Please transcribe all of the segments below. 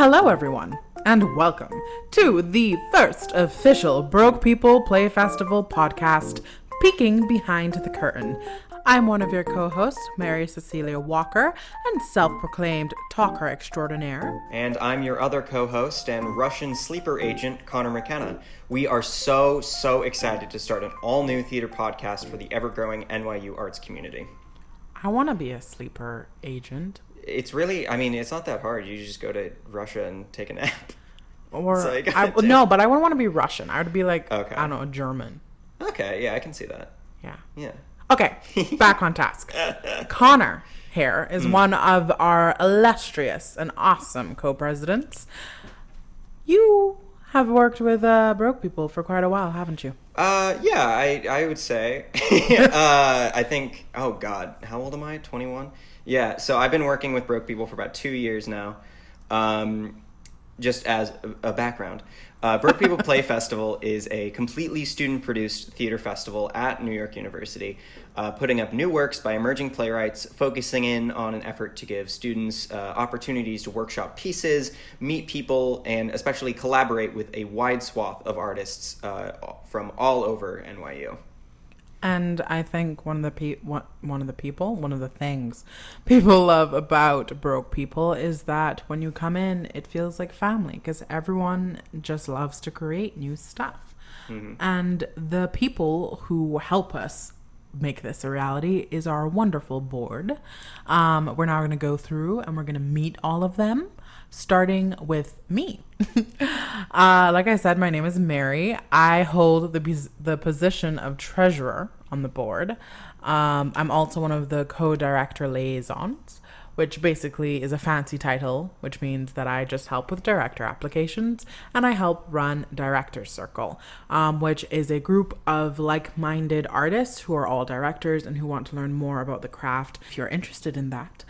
Hello everyone, and welcome to the first official Broke People Play Festival podcast, peeking behind the curtain. I'm one of your co-hosts, Mary Cecilia Walker, and self-proclaimed talker extraordinaire. And I'm your other co-host and Russian sleeper agent, Connor McKenna. We are so excited to start an all-new theater podcast for the ever-growing NYU arts community. I want to be a sleeper agent. It's really, it's not that hard. You just go to Russia and take a nap. Or, no, but I wouldn't want to be Russian. I would be like, okay. I don't know, German. Okay, yeah, I can see that. Yeah. Okay, back on task. Connor here is one of our illustrious and awesome co-presidents. You have worked with Broke People for quite a while, haven't you? Yeah, I would say. I think, oh God, how old am I? 21? Yeah, so I've been working with Broke People for about 2 years now. Just as a background, Broke People Play Festival is a completely student-produced theater festival at New York University, putting up new works by emerging playwrights, focusing in on an effort to give students opportunities to workshop pieces, meet people, and especially collaborate with a wide swath of artists from all over NYU. And I think one of the things people love about Broke People is that when you come in, it feels like family because everyone just loves to create new stuff. Mm-hmm. And the people who help us make this a reality is our wonderful board. We're now going to go through and we're going to meet all of them, starting with me. Like I said, my name is Mary. I hold the position of treasurer on the board. I'm also one of the co-director liaisons, which basically is a fancy title, which means that I just help with director applications and I help run Director's Circle, which is a group of like-minded artists who are all directors and who want to learn more about the craft. If you're interested in that,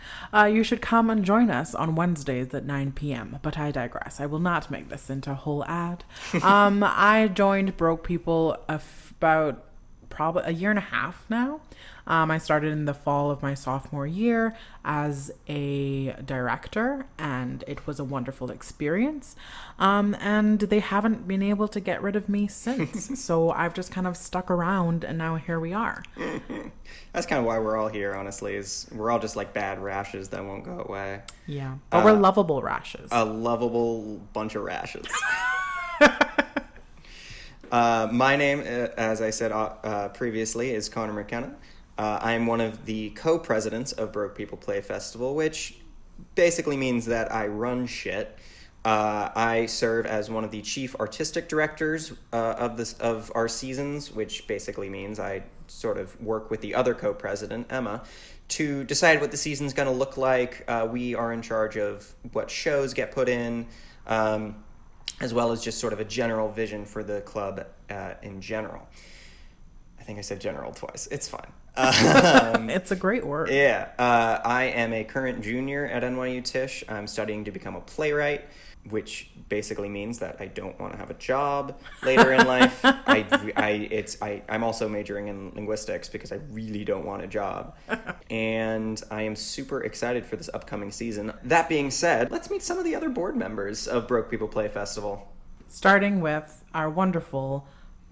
you should come and join us on Wednesdays at 9 p.m. But I digress. I will not make this into a whole ad. I joined Broke People about probably a year and a half now. I started in the fall of my sophomore year as a director, and it was a wonderful experience. And they haven't been able to get rid of me since. So I've just kind of stuck around, and now here we are. That's kind of why we're all here, honestly, is we're all just like bad rashes that won't go away. Yeah, but we're lovable rashes. A lovable bunch of rashes. My name, as I said previously, is Connor McKenna. I'm one of the co-presidents of Broke People Play Festival, which basically means that I run shit. I serve as one of the chief artistic directors of our seasons, which basically means I sort of work with the other co-president, Emma, to decide what the season's going to look like. We are in charge of what shows get put in, as well as just sort of a general vision for the club in general. I think I said general twice. It's fine. It's a great word. Yeah. I am a current junior at NYU Tisch. I'm studying to become a playwright, which basically means that I don't want to have a job later in life. I'm also majoring in linguistics because I really don't want a job. And I am super excited for this upcoming season. That being said, let's meet some of the other board members of Broke People Play Festival. Starting with our wonderful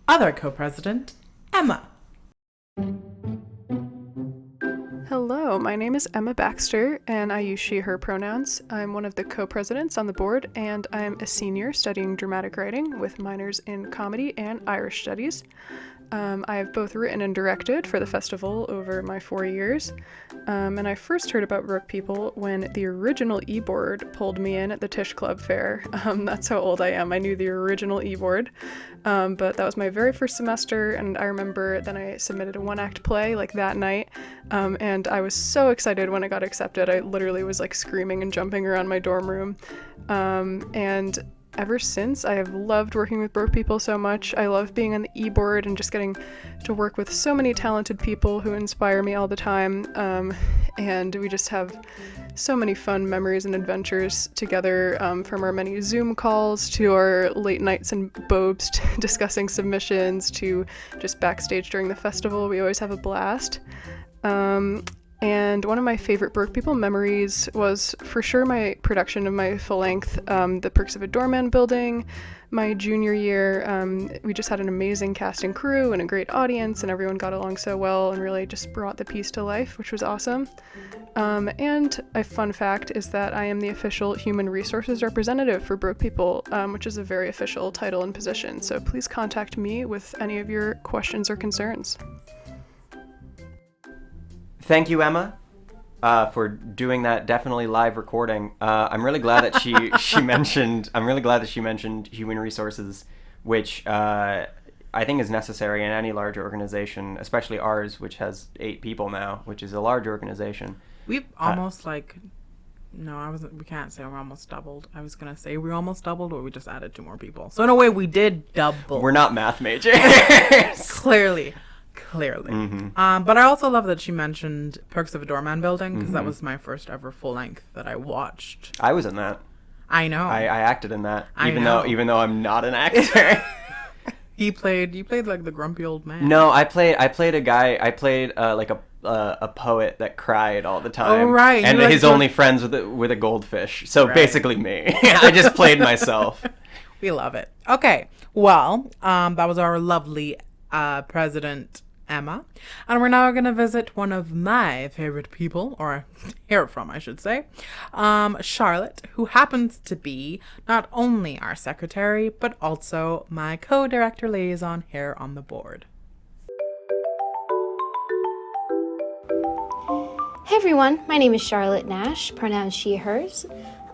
other co-president, Emma. Hello, my name is Emma Baxter, and I use she, her pronouns. I'm one of the co-presidents on the board, and I'm a senior studying dramatic writing with minors in comedy and Irish studies. I have both written and directed for the festival over my 4 years, and I first heard about Broke People when the original e-board pulled me in at the Tisch Club Fair. That's how old I am. I knew the original e-board, but that was my very first semester, and I remember then I submitted a one-act play like that night, and I was so excited when I got accepted. I literally was like screaming and jumping around my dorm room, and ever since, I have loved working with Broke People so much. I love being on the e-board and just getting to work with so many talented people who inspire me all the time. And we just have so many fun memories and adventures together, from our many Zoom calls to our late nights in Bobes discussing submissions to just backstage during the festival. We always have a blast. And one of my favorite Broke People memories was for sure my production of my full-length, The Perks of a Doorman Building. My junior year, we just had an amazing cast and crew and a great audience, and everyone got along so well and really just brought the piece to life, which was awesome. And a fun fact is that I am the official human resources representative for Broke People, which is a very official title and position. So please contact me with any of your questions or concerns. Thank you, Emma, for doing that definitely live recording. I'm really glad that she mentioned. I'm really glad that she mentioned human resources, which I think is necessary in any large organization, especially ours, which has 8 people now, which is a large organization. We've almost we can't say we're almost doubled. I was gonna say we almost doubled, or we just added 2 more people. So in a way, we did double. We're not math majors. Clearly. Mm-hmm. But I also love that she mentioned Perks of a Doorman Building, because that was my first ever full length that I watched. I was in that. I know. I acted in that, even though I'm not an actor. You played like the grumpy old man. No, I played a guy. I played like a poet that cried all the time. Oh right, and his only friends with a goldfish. So basically me. I just played myself. We love it. Okay, well, that was our lovely President Emma, and we're now going to visit one of my favorite people, or hear from, I should say, Charlotte, who happens to be not only our secretary, but also my co-director liaison here on the board. Hey everyone, my name is Charlotte Nash, pronouns she, hers.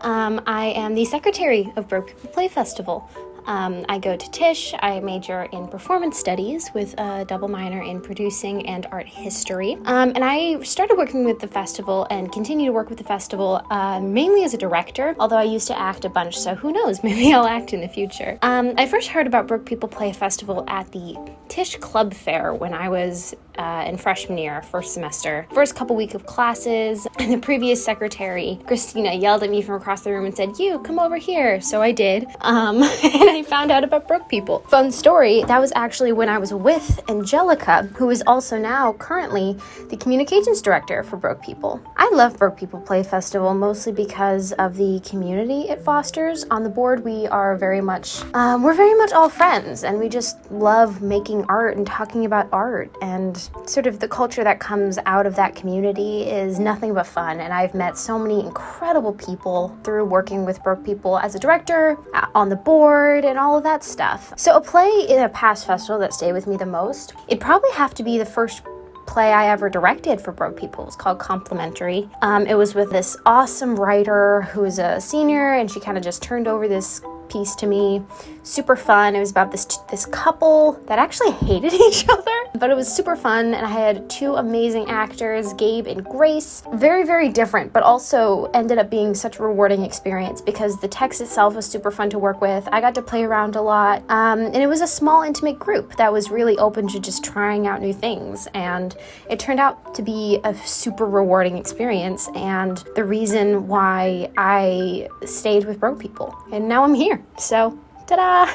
I am the secretary of Broke People Play Festival. I go to Tisch. I major in performance studies with a double minor in producing and art history. And I started working with the festival and continue to work with the festival mainly as a director, although I used to act a bunch, so who knows, maybe I'll act in the future. I first heard about Broke People Play Festival at the Tisch Club Fair when I was in freshman year, first semester. First couple week of classes, and the previous secretary, Christina, yelled at me from across the room and said, "You, come over here." So I did, and I found out about Broke People. Fun story, that was actually when I was with Angelica, who is also now currently the communications director for Broke People. I love Broke People Play Festival mostly because of the community it fosters. On the board, we are very much, we're very much all friends, and we just love making art and talking about art, and sort of the culture that comes out of that community is nothing but fun. And I've met so many incredible people through working with Broke People as a director, on the board, and all of that stuff. So a play in a past festival that stayed with me the most, it'd probably have to be the first play I ever directed for Broke People. It was called Complimentary. It was with this awesome writer who is a senior, and she kind of just turned over this piece to me. Super fun. It was about this couple that actually hated each other, but it was super fun, and I had 2 amazing actors, Gabe and Grace. Very, very different, but also ended up being such a rewarding experience because the text itself was super fun to work with. I got to play around a lot, and it was a small, intimate group that was really open to just trying out new things, and it turned out to be a super rewarding experience, and the reason why I stayed with Broke People, and now I'm here. So, ta-da!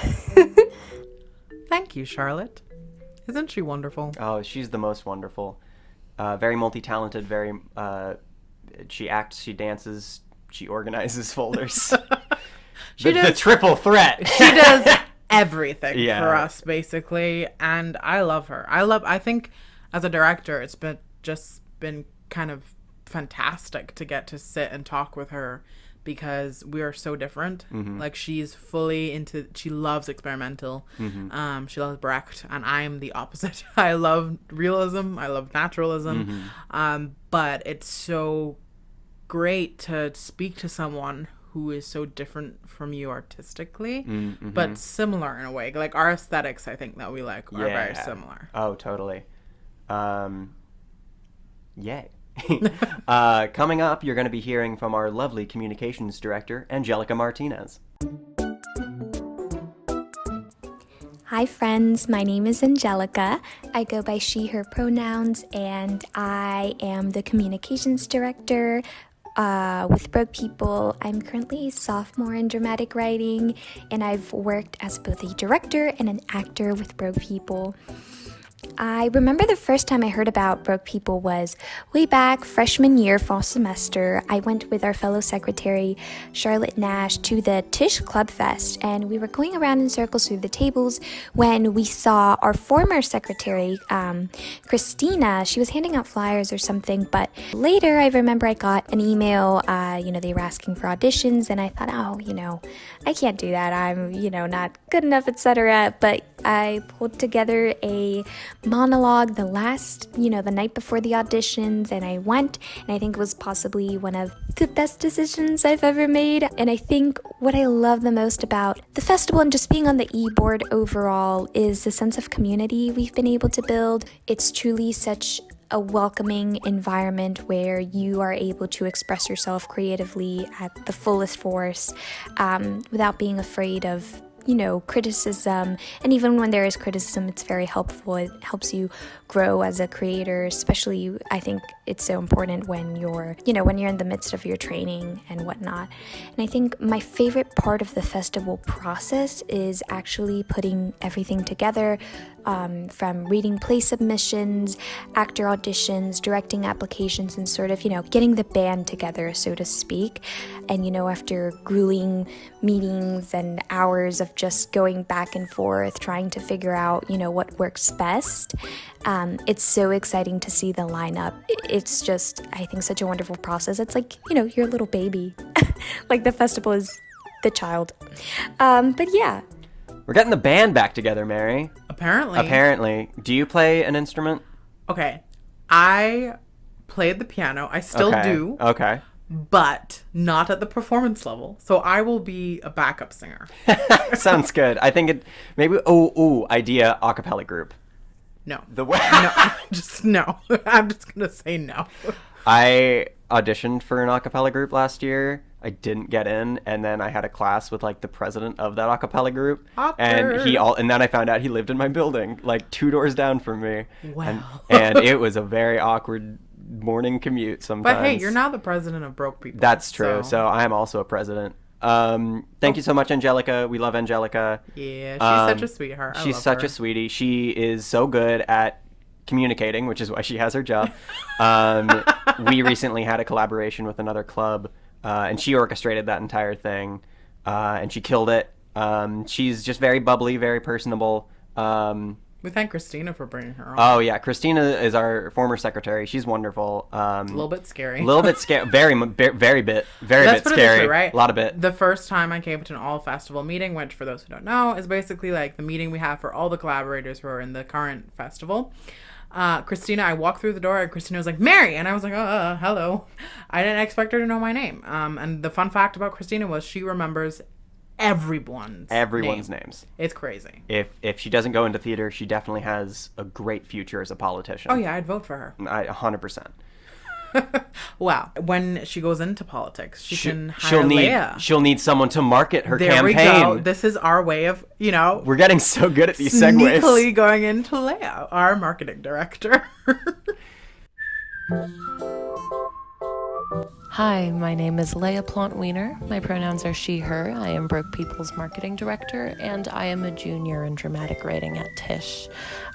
Thank you, Charlotte. Isn't she wonderful? Oh, she's the most wonderful. Very multi-talented, she acts, she dances, she organizes folders. The triple threat. She does everything for us, basically, and I love her. I think as a director, it's been kind of fantastic to get to sit and talk with her, because we are so different. Mm-hmm. Like, she's fully she loves experimental. Mm-hmm. She loves Brecht, and I'm the opposite. I love realism. I love naturalism. Mm-hmm. But it's so great to speak to someone who is so different from you artistically, mm-hmm. but similar in a way. Like, our aesthetics, I think, that we like are very similar. Oh, totally. Yay. Coming up, you're going to be hearing from our lovely communications director, Angelica Martinez. Hi friends, my name is Angelica. I go by she, her pronouns, and I am the communications director with Broke People. I'm currently a sophomore in dramatic writing, and I've worked as both a director and an actor with Broke People. I remember the first time I heard about Broke People was way back freshman year, fall semester. I went with our fellow secretary, Charlotte Nash, to the Tisch Club Fest, and we were going around in circles through the tables when we saw our former secretary, Christina. She was handing out flyers or something, but later I remember I got an email, they were asking for auditions, and I thought, I can't do that. I'm, not good enough, etc. But I pulled together a monologue the night before the auditions, and I went, and I think it was possibly one of the best decisions I've ever made. And I think what I love the most about the festival and just being on the e-board overall is the sense of community we've been able to build. It's truly such a welcoming environment where you are able to express yourself creatively at the fullest force, without being afraid of criticism. And even when there is criticism, it's very helpful. It helps you grow as a creator, especially I think it's so important when you're in the midst of your training and whatnot. And I think my favorite part of the festival process is actually putting everything together, from reading play submissions, actor auditions, directing applications, and sort of, getting the band together, so to speak. And, after grueling meetings and hours of just going back and forth, trying to figure out, what works best, it's so exciting to see the lineup. It's just, I think, such a wonderful process. It's like, your little baby. Like the festival is the child. But yeah. We're getting the band back together, Mary. Apparently. Do you play an instrument? Okay. I played the piano. I still do. Okay. But not at the performance level. So I will be a backup singer. Sounds good. I think idea a cappella group. No. The way. No. No. I'm just going to say no. I auditioned for an a cappella group last year. I didn't get in, and then I had a class with the president of that a cappella group. Awkward. And then I found out he lived in my building, 2 doors down from me. Wow. And it was a very awkward morning commute sometimes. But hey, you're now the president of Broke People. That's true. So I am also a president. Thank you so much, Angelica. We love Angelica. Yeah, she's such a sweetheart. She's such a sweetie. She is so good at communicating, which is why she has her job. We recently had a collaboration with another club, and she orchestrated that entire thing, and she killed it. She's just very bubbly, very personable. We thank Christina for bringing her on. Oh, yeah. Christina is our former secretary. She's wonderful. A little bit scary. A little bit scary. Very bit scary. Right? A lot of bit. The first time I came to an all-festival meeting, which, for those who don't know, is basically the meeting we have for all the collaborators who are in the current festival. Christina, I walked through the door and Christina was like, Mary! And I was like, hello. I didn't expect her to know my name. And the fun fact about Christina was she remembers everyone's names. It's crazy. If she doesn't go into theater, she definitely has a great future as a politician. Oh yeah, I'd vote for her. 100%. Wow. When she goes into politics, she can hire Leah. She'll need someone to market her campaign. There we go. This is our way of, We're getting so good at these segues. Sneakily going into Leah, our marketing director. Hi, my name is Leah Plante-Wiener. My pronouns are she, her. I am Broke People's marketing director, and I am a junior in dramatic writing at Tisch.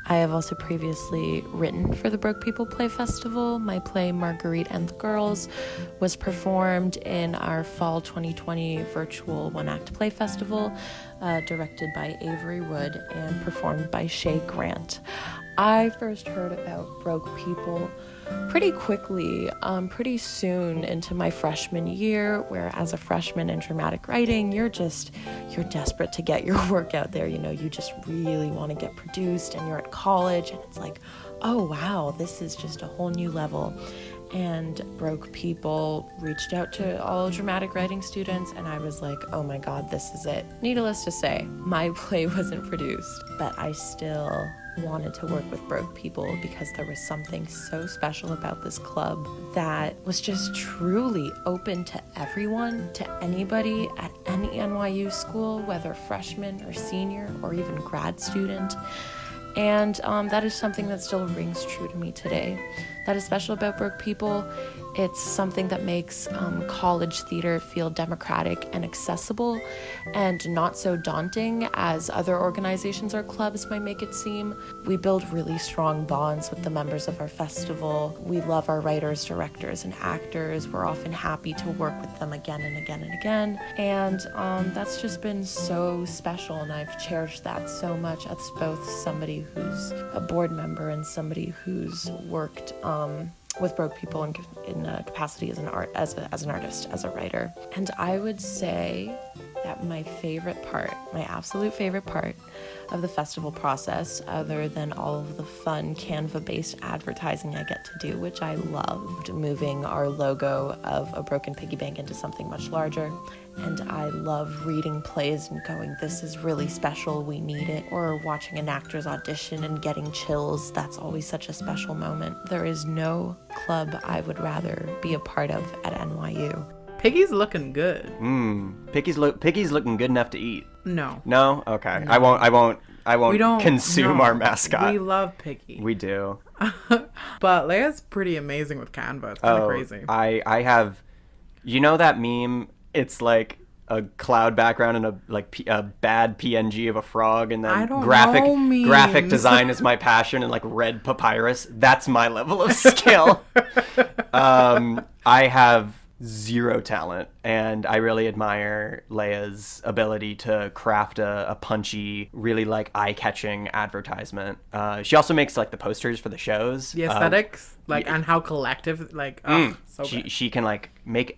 I have also previously written for the Broke People Play Festival. My play, Marguerite and the Girls, was performed in our fall 2020 virtual one-act play festival, directed by Avery Wood and performed by Shay Grant. I first heard about Broke People pretty quickly, pretty soon into my freshman year, where as a freshman in dramatic writing, you're desperate to get your work out there. You just really want to get produced, and you're at college, and it's like, oh wow, this is just a whole new level. And Broke People reached out to all dramatic writing students, and I was like, oh my god, this is it. Needless to say, my play wasn't produced, but I still wanted to work with Broke People because there was something so special about this club that was just truly open to everyone, to anybody at any NYU school, whether freshman or senior or even grad student. And that is something that still rings true to me today, that is special about Broke People. It's something that makes college theater feel democratic and accessible and not so daunting as other organizations or clubs might make it seem. We build really strong bonds with the members of our festival. We love our writers, directors, and actors. We're often happy to work with them again and again and again. And that's just been so special, and I've cherished that so much as both somebody who's a board member and somebody who's worked with Broke People in a capacity as an artist, as a writer. And I would say that my absolute favorite part of the festival process, other than all of the fun Canva-based advertising I get to do, which I loved, moving our logo of a broken piggy bank into something much larger. And I love reading plays and going, this is really special, we need it. Or watching an actor's audition and getting chills. That's always such a special moment. There is no club I would rather be a part of at NYU. Piggy's looking good. Piggy's looking good enough to eat. No. No? Okay. No. I won't consume our mascot. We love Piggy. We do. But Leah's pretty amazing with Canva. It's kind of crazy. I have, you know that meme? It's like a cloud background and a bad PNG of a frog, and then graphic design is my passion, and like red papyrus. That's my level of skill. I have zero talent, and I really admire Leah's ability to craft a punchy, really like eye-catching advertisement. She also makes like the posters for the shows, the aesthetics, and how collective, so good. She can like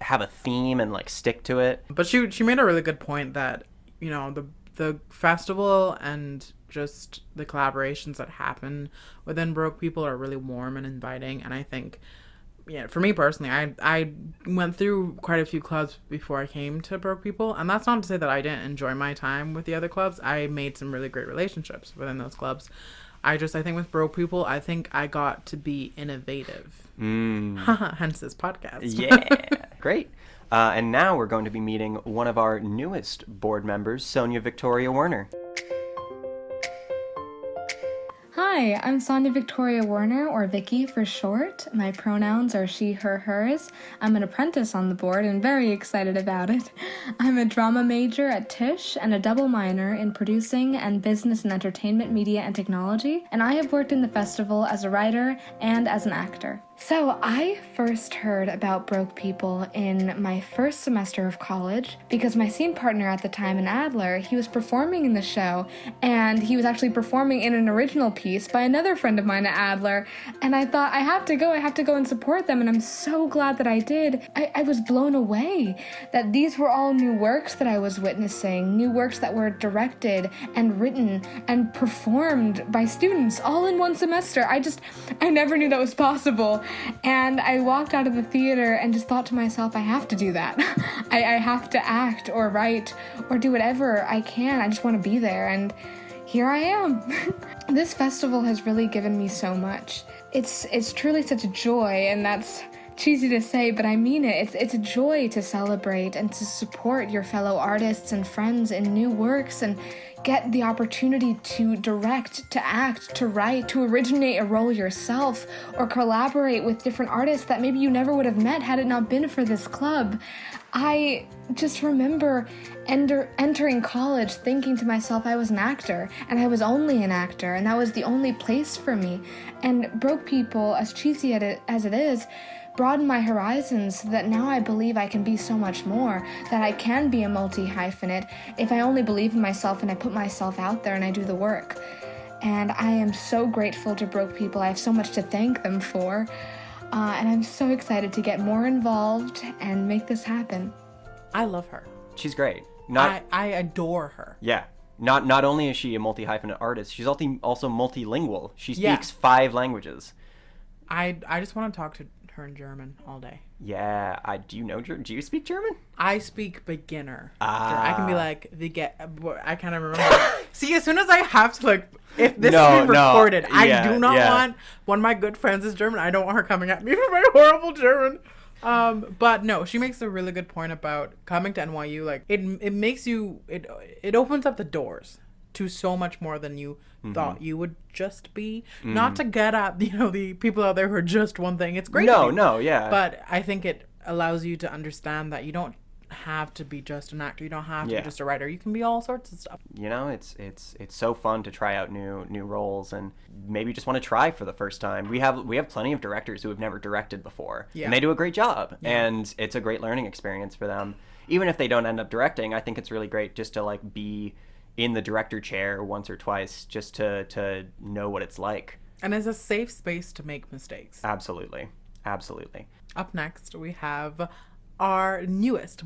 have a theme and like stick to it. But she made a really good point that, you know, the festival and just the collaborations that happen within Broke People are really warm and inviting, and I think, yeah, for me personally, I went through quite a few clubs before I came to Broke People, and that's not to say that I didn't enjoy my time with the other clubs. I made some really great relationships within those clubs. I think with Broke People, I think I got to be innovative. Hence this podcast. Yeah, great. And now we're going to be meeting one of our newest board members, Sonia Victoria Werner. Hi, I'm Sonia Victoria Werner, or Vicky for short. My pronouns are she, her, hers. I'm an apprentice on the board and very excited about it. I'm a drama major at Tisch and a double minor in producing and business and entertainment media and technology, and I have worked in the festival as a writer and as an actor. So I first heard about Broke People in my first semester of college because my scene partner at the time in Adler, he was performing in the show, and he was actually performing in an original piece by another friend of mine at Adler, and I thought, I have to go and support them, and I'm so glad that I did. I was blown away that these were all new works that I was witnessing, new works that were directed and written and performed by students all in one semester. I never knew that was possible. And I walked out of the theater and just thought to myself, I have to do that. I have to act or write or do whatever I can. I just want to be there, and here I am. This festival has really given me so much. It's truly such a joy, and that's cheesy to say, but I mean it. It's a joy to celebrate and to support your fellow artists and friends in new works and get the opportunity to direct, to act, to write, to originate a role yourself, or collaborate with different artists that maybe you never would have met had it not been for this club. I just remember entering college thinking to myself I was an actor, and I was only an actor, and that was the only place for me. And Broke People, as cheesy as it is, broaden my horizons so that now I believe I can be so much more, that I can be a multi-hyphenate if I only believe in myself and I put myself out there and I do the work. And I am so grateful to Broke People. I have so much to thank them for. And I'm so excited to get more involved and make this happen. I love her. She's great. I adore her. Yeah. Not only is she a multi-hyphenate artist, she's also multilingual. She speaks 5 languages. I just want to talk to her in German all day. Yeah. Do you speak German? I speak beginner. I can be like, I kind of remember. See, as soon as I have to, like, if this is being recorded, I do not want, one of my good friends is German, I don't want her coming at me for my horrible German. But no, she makes a really good point about coming to NYU. Like, it makes you, it opens up the doors to so much more than you Mm-hmm. thought you would just be. Not to get at, the people out there who are just one thing. It's great. No, yeah. But I think it allows you to understand that you don't have to be just an actor. You don't have to be just a writer. You can be all sorts of stuff. It's so fun to try out new roles, and maybe just want to try for the first time. We have plenty of directors who have never directed before, and they do a great job, and it's a great learning experience for them. Even if they don't end up directing, I think it's really great just to like be in the director chair once or twice, just to know what it's like. And it's a safe space to make mistakes. Absolutely. Up next, we have our newest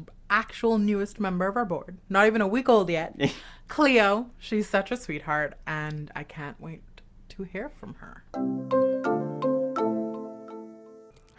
member of our board. Not even a week old yet. Cleo. She's such a sweetheart, and I can't wait to hear from her.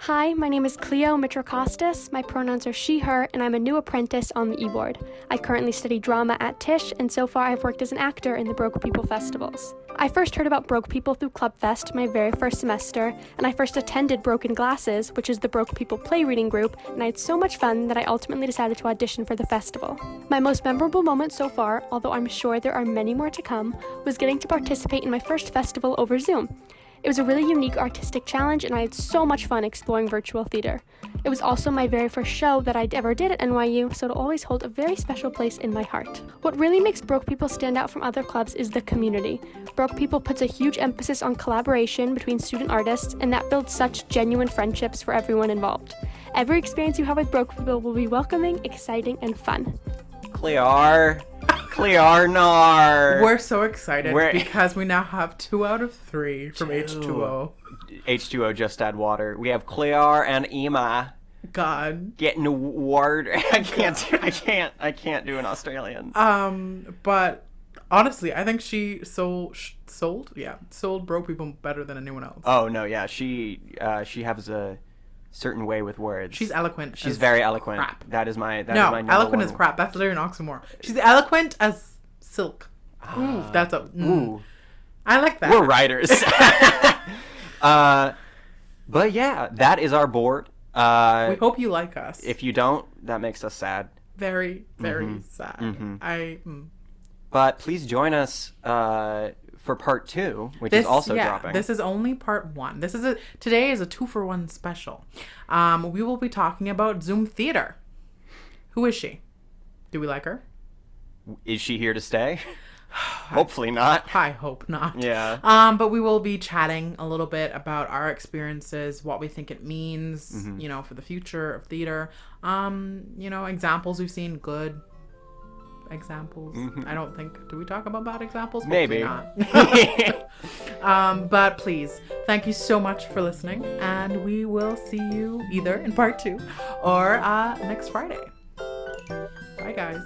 Hi, my name is Cleo Mitrokostas. My pronouns are she, her, and I'm a new apprentice on the e-board. I currently study drama at Tisch, and so far I've worked as an actor in the Broke People festivals. I first heard about Broke People through Club Fest my very first semester, and I first attended Broken Glasses, which is the Broke People play reading group, and I had so much fun that I ultimately decided to audition for the festival. My most memorable moment so far, although I'm sure there are many more to come, was getting to participate in my first festival over Zoom. It was a really unique artistic challenge, and I had so much fun exploring virtual theater. It was also my very first show that I'd ever did at NYU, so it'll always hold a very special place in my heart. What really makes Broke People stand out from other clubs is the community. Broke People puts a huge emphasis on collaboration between student artists, and that builds such genuine friendships for everyone involved. Every experience you have with Broke People will be welcoming, exciting, and fun. Clear. We're so excited because we now have 2 out of 3 from H2O. H2O just add water. We have Clear and Emma. God. Getting a word. I can't do an Australian. But honestly, I think she sold Broke People better than anyone else. Oh no, yeah. She has a certain way with words. She's eloquent. She's very eloquent. Crap. That is my eloquent is crap. That's literally an oxymoron. She's eloquent as silk. Ooh, that's a ooh. I like that. We're writers. But yeah, that is our board. We hope you like us. If you don't, that makes us sad. Very, very sad. But please join us for part 2, which is also dropping. This is only part 1. Today is a 2-for-1 special. We will be talking about Zoom theater. Who is she? Do we like her? Is she here to stay? Hopefully not. I hope not. Yeah. But we will be chatting a little bit about our experiences, what we think it means, for the future of theater. Examples we've seen, good examples. I don't think. Do we talk about bad examples? Maybe not. But please, thank you so much for listening, and we will see you either in part 2 or next Friday. Bye, guys.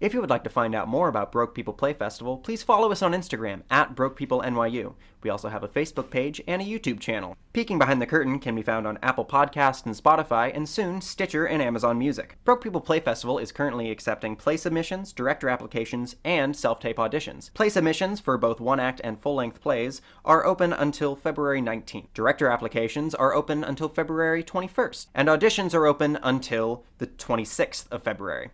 If you would like to find out more about Broke People Play Festival, please follow us on Instagram @BrokePeopleNYU. We also have a Facebook page and a YouTube channel. Peeking Behind the Curtain can be found on Apple Podcasts and Spotify, and soon Stitcher and Amazon Music. Broke People Play Festival is currently accepting play submissions, director applications, and self-tape auditions. Play submissions for both one-act and full-length plays are open until February 19th. Director applications are open until February 21st, and auditions are open until the 26th of February.